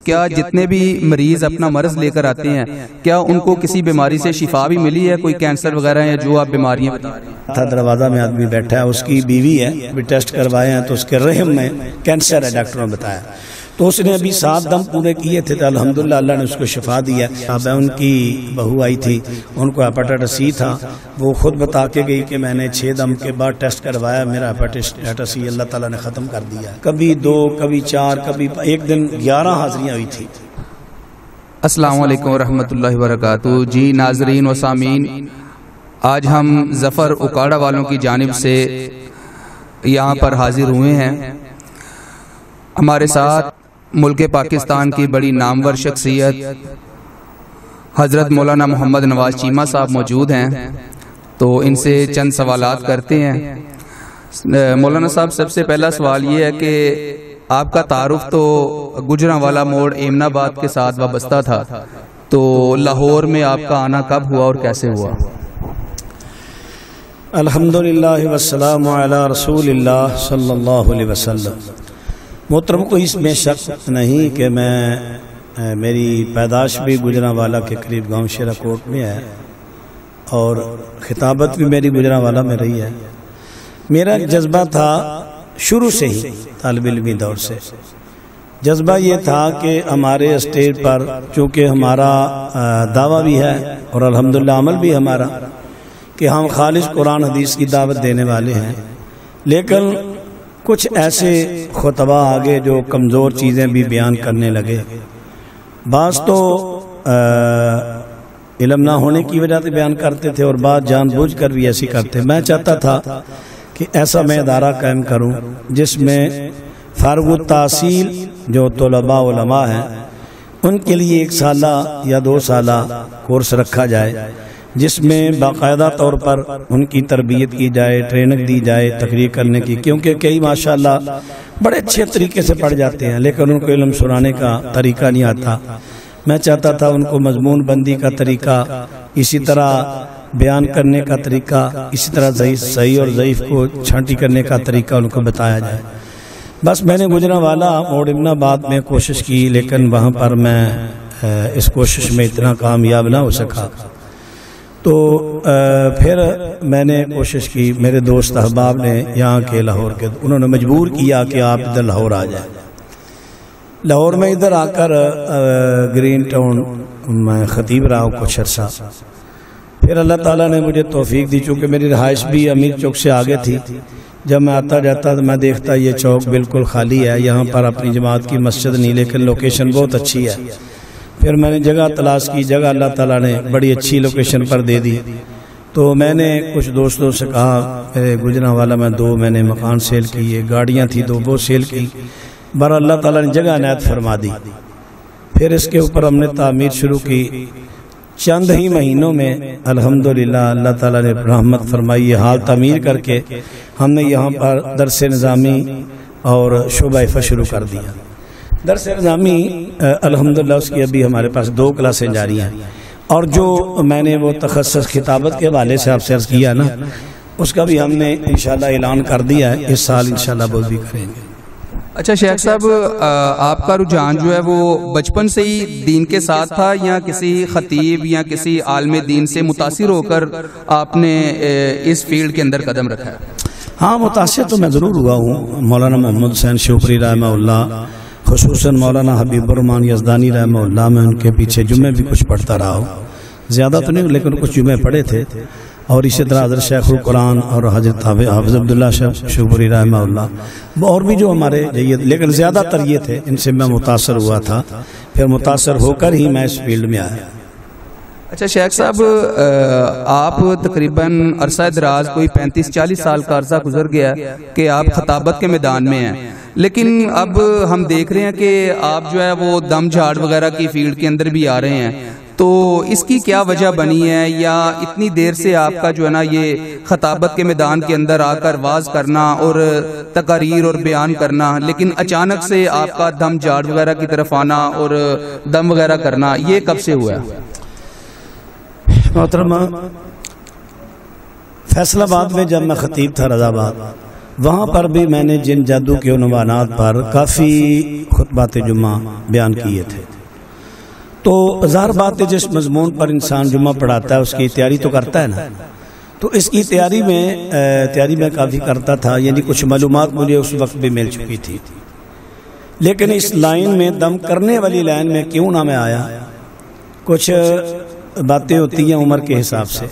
کیا جتنے بھی مریض اپنا مرض لے کر آتے ہیں کیا ان کو کسی بیماری سے شفا بھی ملی ہے؟ کوئی کینسر وغیرہ یا جو آپ بیماریاں بتا رہے ہیں؟ تھا دروازہ میں آدمی بیٹھا ہے، اس کی بیوی ہے، بھی ٹیسٹ کروائے ہیں تو اس کے رحم میں کینسر ہے، ڈاکٹروں نے بتایا، تو اس نے ابھی 7 دم پورے کیے تھے تو الحمدللہ اللہ نے اس کو شفا دیا۔ اب ان کی بہو آئی تھی، ان کو ہیپاٹائٹس سی تھا، وہ خود بتا کے گئی کہ میں نے 6 دم کے بعد ٹیسٹ کروایا، میرا ہیپاٹائٹس سی اللہ تعالیٰ نے ختم کر دیا۔ کبھی 2 کبھی 4 کبھی ایک دن 11 حاضریاں ہوئی تھی۔ السلام علیکم ورحمۃ اللہ وبرکاتہ۔ جی ناظرین و سامعین، آج ہم ظفر اکاڑا والوں کی جانب سے یہاں پر حاضر ہوئے ہیں۔ ہمارے ساتھ ملک پاکستان کی بڑی نامور شخصیت حضرت مولانا محمد نواز چیمہ صاحب موجود ہیں، تو ان سے چند سوالات کرتے ہیں۔ مولانا صاحب، سب سے پہلا سوال یہ ہے کہ آپ کا تعارف تو گجرانوالہ موڑ ایمن آباد کے ساتھ وابستہ تھا، تو لاہور میں آپ کا آنا کب ہوا اور کیسے ہوا؟ الحمدللہ والسلام علی رسول اللہ صلی اللہ علیہ وسلم۔ محترم کو اس میں شک نہیں کہ میری پیدائش بھی گجرانوالہ کے قریب گاؤں شیرہ کوٹ میں ہے اور خطابت بھی میری گجرانوالہ میں رہی ہے۔ میرا ایک جذبہ تھا شروع سے ہی، طالب علمی دور سے جذبہ یہ تھا کہ ہمارے اسٹیج پر چونکہ ہمارا دعویٰ بھی ہے اور الحمدللہ عمل بھی ہمارا کہ ہم خالص قرآن حدیث کی دعوت دینے والے ہیں، لیکن کچھ ایسے خطبہ آگے جو کمزور چیزیں بھی بیان کرنے لگے، بعض تو علم نہ ہونے کی وجہ سے بیان کرتے تھے اور بعض جان بوجھ کر بھی ایسی کرتے۔ میں چاہتا تھا کہ ایسا میں ادارہ قائم کروں جس میں فارغ التحصیل جو طلباء علماء ہیں ان کے لیے 1 سالہ یا 2 سالہ کورس رکھا جائے، جس میں باقاعدہ طور پر ان کی تربیت کی جائے، ٹریننگ دی جائے تقریر کرنے کی، کیونکہ کئی ماشاءاللہ بڑے اچھے طریقے سے پڑھ جاتے ہیں لیکن ان کو علم سنانے کا طریقہ نہیں آتا۔ میں چاہتا تھا ان کو مضمون بندی کا طریقہ، اسی طرح بیان کرنے کا طریقہ، اسی طرح صحیح اور ضعیف کو چھانٹی کرنے کا طریقہ ان کو بتایا جائے۔ بس میں نے گجرانوالہ اور ایمن آباد میں کوشش کی، لیکن وہاں پر میں اس کوشش میں اتنا کامیاب نہ ہو سکا، تو پھر میں نے کوشش کی، میرے دوست احباب نے یہاں کے لاہور کے انہوں نے مجبور کیا کہ آپ ادھر لاہور آ جائیں۔ لاہور میں ادھر آ کر گرین ٹاؤن میں خطیب رہا ہوں کچھ عرصہ، پھر اللہ تعالیٰ نے مجھے توفیق دی، چونکہ میری رہائش بھی امیر چوک سے آگے تھی۔ جب میں آتا جاتا تو میں دیکھتا یہ چوک بالکل خالی ہے، یہاں پر اپنی جماعت کی مسجد نہیں، لیکن لوکیشن بہت اچھی ہے۔ پھر میں نے جگہ تلاش کی، جگہ اللہ تعالیٰ نے بڑی اچھی لوکیشن پر دے دی، تو میں نے کچھ دوستوں سے کہا گجرانوالہ میں 2 میں نے مکان سیل کیے، گاڑیاں تھی 2 وہ سیل کی، بہر اللہ تعالیٰ نے جگہ عنایت فرما دی۔ پھر اس کے اوپر ہم نے تعمیر شروع کی، چند ہی مہینوں میں الحمدللہ اللہ تعالیٰ نے رحمت فرمائی، یہ حال تعمیر کر کے ہم نے یہاں پر درس نظامی اور شعبہ حفظ شروع کر دیا۔ درس نظامی الحمدللہ اس کی ابھی ہمارے پاس 2 کلاسیں جاری ہیں، اور جو میں نے وہ تخصص خطابت کے حوالے سے آپ سے عرض کیا نا، اس کا بھی ہم نے انشاءاللہ اعلان کر دیا ہے، اس سال انشاءاللہ وہ بھی کریں گے۔ اچھا شیخ صاحب، آپ کا رجحان جو ہے وہ بچپن سے ہی دین کے ساتھ تھا یا کسی خطیب یا کسی عالم دین سے متاثر ہو کر آپ نے اس فیلڈ کے اندر قدم رکھا ہے؟ ہاں، متاثر تو میں ضرور ہوا ہوں۔ مولانا محمد حسین شوپری رحمہ اللہ، خصوصاً مولانا حبیب الرحمن یزدانی رحمہ اللہ، میں ان کے پیچھے جمعے بھی کچھ پڑھتا رہا ہوں، زیادہ تو نہیں لیکن کچھ جمعے پڑھے تھے، اور اسی طرح حضرت شیخ القرآن اور حضرت حافظ عبداللہ شوپری رحمہ اللہ، اور بھی جو ہمارے جید، لیکن زیادہ تر یہ تھے، ان سے میں متاثر ہوا تھا، پھر متاثر ہو کر ہی میں اس فیلڈ میں آیا۔ اچھا شیخ صاحب، آپ تقریباً عرصہ دراز کوئی 35-40 سال کا عرصہ گزر گیا کہ آپ خطابت کے میدان میں ہیں، لیکن اب ہم دیکھ رہے ہیں کہ آپ جو ہے وہ دم جھاڑ وغیرہ کی فیلڈ کے اندر بھی آ رہے ہیں، تو اس کی کیا وجہ بنی ہے، یا اتنی دیر سے آپ کا جو ہے نا یہ خطابت کے میدان کے اندر آ کر واز کرنا اور تقاریر اور بیان کرنا، لیکن اچانک سے آپ کا دم جھاڑ وغیرہ کی طرف آنا اور دم وغیرہ کرنا، یہ کب سے ہوا ہے؟ محترمہ، فیصل آباد میں جب میں خطیب تھا رضا آباد، وہاں پر بھی میں نے جن جادو کے عنوانات پر کافی خطبات جمعہ بیان کیے تھے. تو ظاہر بات ہے جس مضمون پر انسان جمعہ پڑھاتا ہے اس کی تیاری تو کرتا ہے نا. تو اس کی تیاری میں کافی کرتا تھا، یعنی کچھ معلومات مجھے اس وقت بھی مل چکی تھی. لیکن اس لائن میں دم کرنے والی لائن میں کیوں نہ میں آیا، کچھ باتیں ہوتی ہیں عمر کے حساب سے.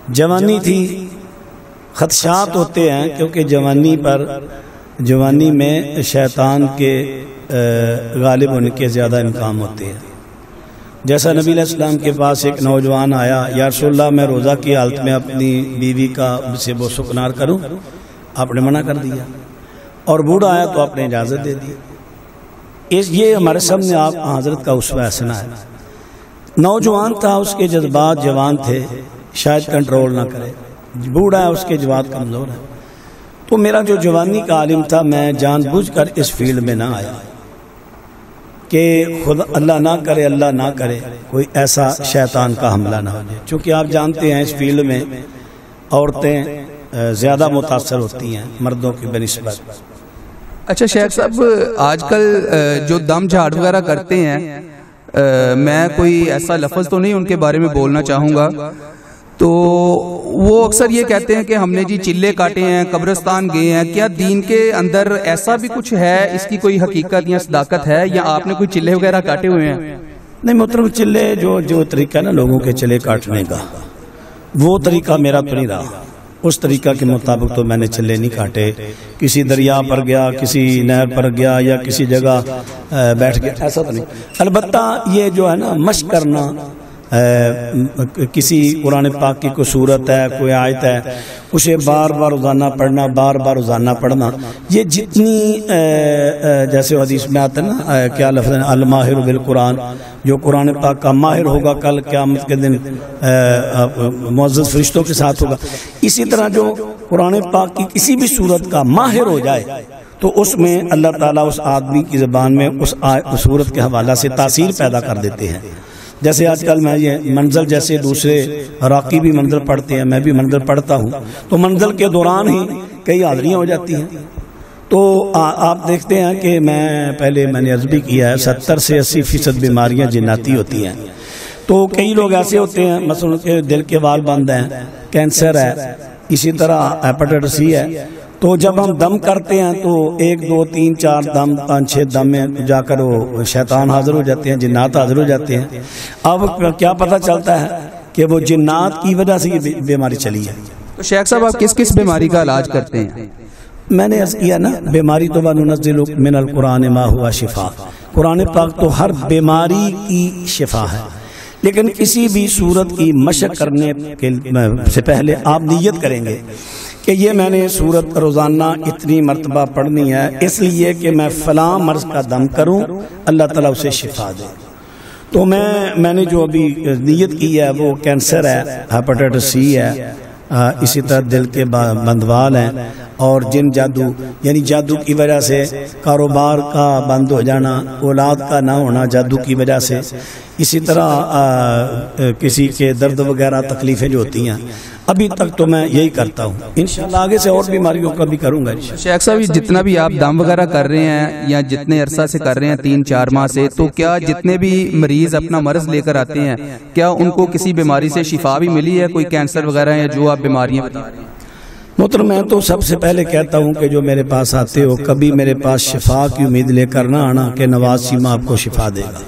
جوانی تھی، خدشات ہوتے ہیں کیونکہ جوانی میں شیطان کے غالب ہونے کے زیادہ امکان ہوتے ہیں. جیسا نبی علیہ السلام کے پاس ایک نوجوان آیا، یا رسول اللہ میں روزہ کی حالت میں اپنی بیوی کا سے وہ سکنار کروں، آپ نے منع کر دیا. اور بوڑھا آیا تو آپ نے اجازت دے دی. یہ ہمارے سامنے آپ حضرت کا اسوہ حسنہ ہے. نوجوان تھا، اس کے جذبات جوان تھے، شاید کنٹرول نہ کرے. بوڑھا ہے، اس کے جذبات کمزور ہے. تو میرا جو جوانی کا عالم تھا، میں جان بوجھ کر اس فیلڈ میں نہ آیا کہ خدا اللہ نہ کرے کوئی ایسا شیطان کا حملہ نہ ہو جائے. چونکہ آپ جانتے ہیں اس فیلڈ میں عورتیں زیادہ متاثر ہوتی ہیں مردوں کی بنسبت. اچھا شیخ صاحب، آج کل جو دم جھاڑ وغیرہ کرتے ہیں، میں کوئی ایسا لفظ تو نہیں ان کے بارے میں بولنا چاہوں گا، تو وہ اکثر یہ کہتے ہیں کہ ہم نے جی چلے کاٹے ہیں، قبرستان گئے ہیں. کیا دین کے اندر ایسا بھی کچھ ہے، اس کی کوئی حقیقت یا صداقت ہے، یا آپ نے کوئی چلے وغیرہ کاٹے ہوئے ہیں؟ نہیں محترم، چلے جو طریقہ ہے نا لوگوں کے چلے کاٹنے کا، وہ طریقہ میرا تو نہیں رہا. اس طریقہ کے مطابق تو میں نے چلے نہیں کاٹے. کسی دریا پر گیا، کسی نہر پر گیا، یا کسی جگہ بیٹھ گیا، ایسا تو نہیں. البتہ یہ جو ہے نا مشق کرنا، کسی قرآن پاک کی کوئی صورت ہے، کوئی آیت ہے، اسے بار بار روزانہ پڑھنا، یہ جتنی جیسے حدیث میں آتا ہے نا، کیا لفظ ہے، الماہر بالقرآن، جو قرآن پاک کا ماہر ہوگا کل قیامت کے دن معزز فرشتوں کے ساتھ ہوگا. اسی طرح جو قرآن پاک کی کسی بھی صورت کا ماہر ہو جائے تو اس میں اللہ تعالیٰ اس آدمی کی زبان میں اس صورت کے حوالہ سے تاثیر پیدا کر دیتے ہیں. جیسے آج کل میں یہ منزل، جیسے دوسرے راقی بھی منزل پڑھتے ہیں، میں بھی منزل پڑھتا ہوں، تو منزل کے دوران ہی کئی حاضریاں ہو جاتی ہیں. تو آپ دیکھتے ہیں کہ میں نے عرض بھی کیا ہے 70 سے 80% بیماریاں جناتی ہوتی ہیں. تو کئی لوگ ایسے ہوتے ہیں مثلا کہ دل کے وال بند ہیں، کینسر ہے، اسی طرح ہیپاٹائٹس سی ہے. تو جب ہم دم کرتے ہیں تو 1 2 3 4 دم 5 6 دم میں جا کر وہ شیطان حاضر ہو جاتے ہیں، جنات حاضر ہو جاتے ہیں. اب کیا پتہ چلتا ہے کہ وہ جنات کی وجہ سے یہ بیماری چلی ہے. تو شیخ صاحب آپ کس بیماری کا علاج کرتے ہیں؟ میں نے عرض کیا نا، بیماری تو وَنُنَزِّلُ مِنَ الْقُرْآنِ مَا هُوَ شِفَاءٌ، قرآن پاک تو ہر بیماری کی شفا ہے. لیکن کسی بھی صورت کی مشق کرنے سے پہلے آپ نیت کریں گے کہ یہ میں نے صورت روزانہ اتنی مرتبہ پڑھنی ہے، اس لیے کہ میں فلاں مرض کا دم کروں، اللہ تعالیٰ اسے شفا دے. تو میں نے جو ابھی نیت کی ہے وہ کینسر ہے، ہیپاٹائٹس سی ہے، اسی طرح دل کے بندوال ہیں، اور جن جادو، یعنی جادو کی وجہ سے کاروبار کا بند ہو جانا، اولاد کا نہ ہونا جادو کی وجہ سے، اسی طرح کسی کے درد وغیرہ تکلیفیں جو ہوتی ہیں. ابھی تک تو میں یہی کرتا ہوں، انشاءاللہ آگے سے اور بیماریوں کا بھی کروں گا. شیخ صاحب جتنا بھی آپ دم وغیرہ کر رہے ہیں یا جتنے عرصہ سے کر رہے ہیں 3-4 ماہ سے، تو کیا جتنے بھی مریض اپنا مرض لے کر آتے ہیں کیا ان کو کسی بیماری سے شفا بھی ملی ہے، کوئی کینسر وغیرہ یا جو آپ بیماریاں بتا رہے ہیں؟ محترم میں تو سب سے پہلے کہتا ہوں کہ جو میرے پاس آتے ہو کبھی میرے پاس شفا کی امید لے کر نہ آنا کہ نواز شیما آپ کو شفا دے گا.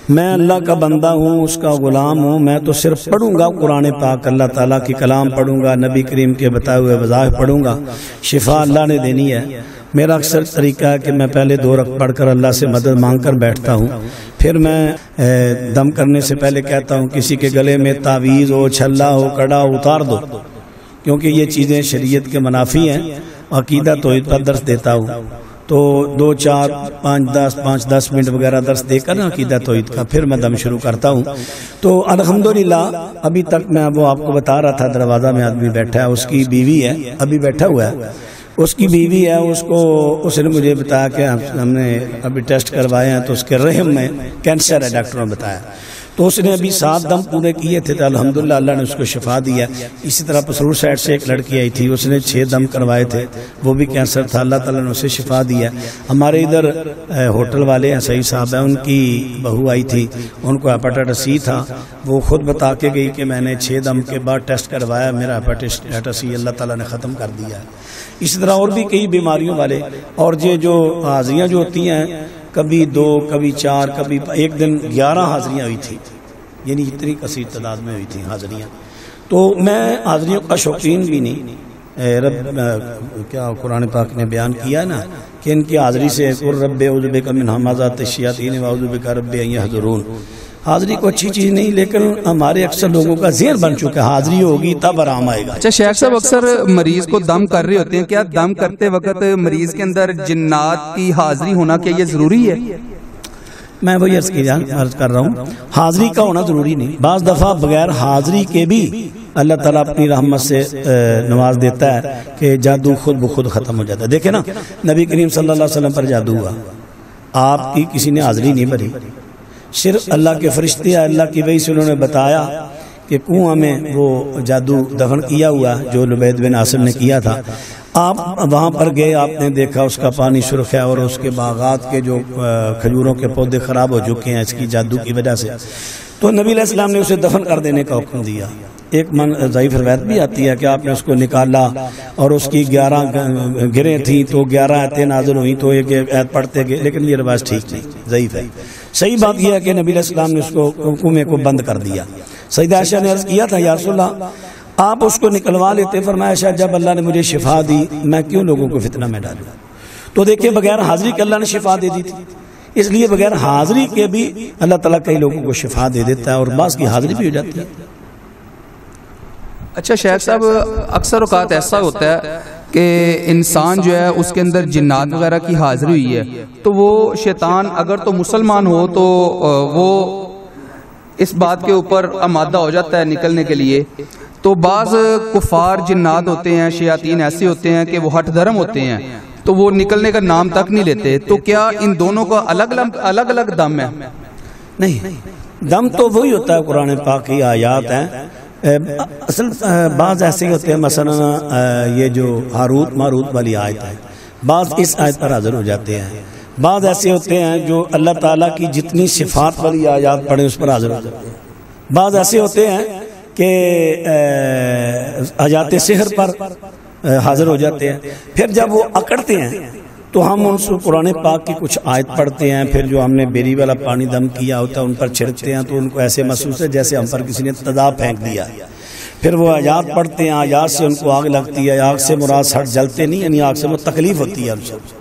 میں اللہ کا بندہ ہوں، اس کا غلام ہوں. میں تو صرف پڑھوں گا قرآن پاک، اللہ تعالیٰ کی کلام پڑھوں گا، نبی کریم کے بتائے ہوئے وظائف پڑھوں گا. شفا اللہ نے دینی ہے. میرا اکثر طریقہ ہے کہ میں پہلے 2 رکعت پڑھ کر اللہ سے مدد مانگ کر بیٹھتا ہوں، پھر میں دم کرنے سے پہلے کہتا ہوں کسی کے گلے میں تعویذ ہو، چھلا ہو، کڑا ہو، اتار دو، کیونکہ یہ چیزیں شریعت کے منافی ہیں. عقیدہ توحید پر درس دیتا ہوں تو 2 4 5 10 منٹ وغیرہ درس دے کر نا عقیدہ توحید کا، پھر میں دم شروع کرتا ہوں. تو الحمدللہ ابھی تک میں وہ آپ کو بتا رہا تھا، دروازہ میں آدمی بیٹھا ہے، اس کی بیوی ہے، ابھی بیٹھا ہوا ہے، اس کی بیوی ہے، اس نے مجھے بتایا کہ ہم نے ابھی ٹیسٹ کروائے ہیں تو اس کے رحم میں کینسر ہے، ڈاکٹروں نے بتایا. تو اس نے ابھی 7 دم پورے کیے تھے، تو الحمدللہ اللہ نے اس کو شفا دیا۔ اسی طرح پسرور سائڈ سے ایک لڑکی آئی تھی، اس نے 6 دم کروائے تھے، وہ بھی کینسر تھا، اللہ تعالیٰ نے اسے شفا دیا۔ ہمارے ادھر ہوٹل والے ہیں سعید صاحب ہیں، ان کی بہو آئی تھی، ان کو ہیپاٹائٹس سی تھا، وہ خود بتا کے گئی کہ میں نے 6 دم کے بعد ٹیسٹ کروایا، میرا ہیپاٹائٹس سی اللہ تعالیٰ نے ختم کر دیا ہے۔ اسی طرح اور بھی کئی بیماریوں والے، اور یہ جو حاضریاں جو ہوتی ہیں، کبھی 2 کبھی 4 کبھی ایک دن 11 حاضریاں ہوئی تھی، یعنی اتنی کثیر تعداد میں ہوئی تھیں حاضریاں۔ تو میں حاضریوں کا شوقین بھی نہیں، کیا قرآن پاک نے بیان کیا نا کہ ان کی حاضری سے قل رب اعوذ بک من همزات الشیاطین واعوذ بک رب ان یحضرون۔ حاضری کو اچھی چیز نہیں، لیکن ہمارے اکثر لوگوں کا ذہن بن چکا ہے حاضری ہوگی تب آرام آئے گا۔ اچھا شیخ صاحب، اکثر مریض کو دم کر رہے ہوتے ہیں، کیا دم کرتے وقت مریض کے اندر جنات کی حاضری ہونا کیا یہ ضروری ہے؟ میں وہی عرض کر رہا ہوں، حاضری کا ہونا ضروری نہیں، بعض دفعہ بغیر حاضری کے بھی اللہ تعالیٰ اپنی رحمت سے نواز دیتا ہے کہ جادو خود بخود ختم ہو جاتا ہے۔ دیکھیں نا، نبی کریم صلی اللہ علیہ وسلم پر جادو ہوا، آپ کی کسی نے حاضری نہیں بھری، صرف اللہ کے فرشتے اللہ کی وحی سے انہوں نے بتایا کہ کنواں میں وہ جادو دفن کیا ہوا جو لبید بن عاصم نے کیا تھا۔ آپ وہاں پر گئے، آپ نے دیکھا اس کا پانی سرخ ہے اور اس کے باغات کے جو کھجوروں کے پودے خراب ہو چکے ہیں اس کی جادو کی وجہ سے، تو نبی علیہ السلام نے اسے دفن کر دینے کا حکم دیا۔ ایک ضعیف روایت بھی آتی ہے کہ آپ نے اس کو نکالا اور اس کی 11 گریں تھیں تو 11 آیتیں نازل ہوئیں تو ایک آیت پڑھتے گئے، لیکن یہ روایت ٹھیک نہیں، ضعیف ہے۔ صحیح بات یہ ہے کہ نبی علیہ السلام نے اس کو کنویں کو بند کر دیا۔ سیدہ عائشہ نے عرض کیا تھا یا رسول اللہ آپ اس کو نکلوا لیتے، فرمایا عائشہ جب اللہ نے مجھے شفا دی میں کیوں لوگوں کو فتنہ میں ڈالوں؟ تو دیکھیں بغیر حاضری کے اللہ نے شفا دے دی تھی، اس لیے بغیر حاضری کے بھی اللہ تعالیٰ کئی لوگوں کو شفا دے دیتا ہے اور بعض کی حاضری بھی ہو جاتی ہے۔ اچھا شیخ صاحب، اکثر اوقات ایسا ہوتا ہے کہ انسان جو ہے اس کے اندر جنات وغیرہ کی حاضری ہوئی ہے، تو وہ شیطان اگر تو مسلمان ہو تو وہ اس بات کے اوپر آمادہ ہو جاتا ہے نکلنے کے لیے، تو بعض کفار جنات ہوتے ہیں، شیاطین ایسے ہوتے ہیں کہ وہ ہٹ دھرم ہوتے ہیں، تو وہ نکلنے کا نام تک نہیں لیتے، تو کیا ان دونوں کا الگ الگ دم ہے؟ نہیں، دم تو وہی ہوتا ہے، قرآن پاک کی آیات ہیں۔ اصل بعض ایسے ہوتے ہیں، مثلا یہ جو ہاروت ماروت والی آیت ہے، بعض اس آیت پر حاضر ہو جاتے ہیں، بعض ایسے ہوتے ہیں جو اللہ تعالیٰ کی جتنی صفات والی آیات پڑھیں اس پر حاضر ہو جاتے ہیں، بعض ایسے ہوتے ہیں کہ آیات سحر پر حاضر ہو جاتے ہیں۔ پھر جب وہ اکڑتے ہیں تو ہم ان سے قرآن پاک کی کچھ آیت پڑھتے ہیں، پھر جو ہم نے بیری والا پانی دم کیا ہوتا ہے ان پر چھڑکتے ہیں تو ان کو ایسے محسوس ہے جیسے ہم پر کسی نے تیزاب پھینک دیا۔ پھر وہ آیات پڑھتے ہیں، آیات سے ان کو آگ لگتی ہے، آگ سے مراد سٹ جلتے نہیں، یعنی آگ سے وہ تکلیف ہوتی ہے ہم سب۔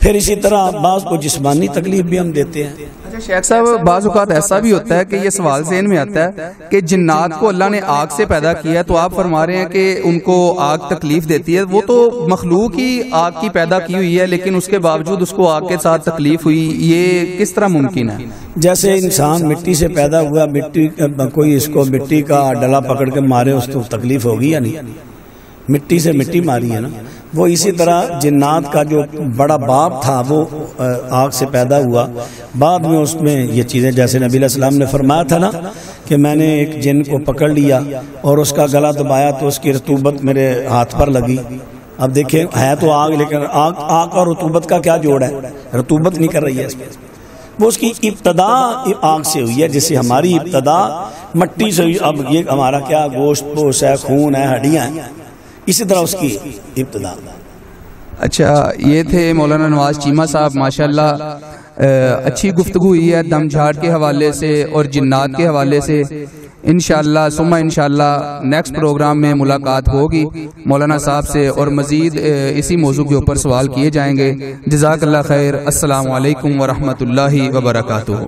پھر اسی طرح بعض کو جسمانی تکلیف بھی ہم دیتے ہیں۔ اچھا شیخ صاحب، بعض اوقات ایسا بھی ہوتا ہے کہ یہ سوال ذہن میں آتا ہے کہ جنات کو اللہ نے آگ سے پیدا کیا، تو آپ فرما رہے ہیں کہ ان کو آگ تکلیف دیتی ہے، وہ تو مخلوق ہی آگ کی پیدا کی ہوئی ہے لیکن اس کے باوجود اس کو آگ کے ساتھ تکلیف ہوئی، یہ کس طرح ممکن ہے؟ جیسے انسان مٹی سے پیدا ہوا، مٹی کوئی اس کو مٹی کا ڈلا پکڑ کے مارے اس کو تکلیف ہوگی یا نہیں؟ مٹی سے مٹی ماری ہے نا، وہ اسی طرح جنات کا جو بڑا باپ تھا وہ آگ سے پیدا ہوا، بعد میں اس میں یہ چیزیں، جیسے نبی علیہ السلام نے فرمایا تھا نا کہ میں نے ایک جن کو پکڑ لیا اور اس کا گلا دبایا تو اس کی رطوبت میرے ہاتھ پر لگی۔ اب دیکھیں ہے تو آگ، لیکن آگ اور رطوبت کا کیا جوڑ ہے؟ رطوبت نہیں کر رہی ہے اس میں، وہ اس کی ابتدا آگ سے ہوئی ہے، جیسے ہماری ابتدا مٹی سے ہوئی۔ اب یہ ہمارا کیا گوشت پوش ہے، خون ہے، ہڈیاں ہیں، اسی طرح اس کی ابتدا۔ اچھا، یہ تھے مولانا نواز چیمہ صاحب، ماشاءاللہ اچھی گفتگو ہوئی ہے دم جھاڑ کے حوالے سے اور جنات کے حوالے سے۔ انشاءاللہ ثم انشاءاللہ نیکسٹ پروگرام میں ملاقات ہوگی مولانا صاحب سے اور مزید اسی موضوع کے اوپر سوال کیے جائیں گے۔ جزاک اللہ خیر، السلام علیکم ورحمۃ اللہ وبرکاتہ۔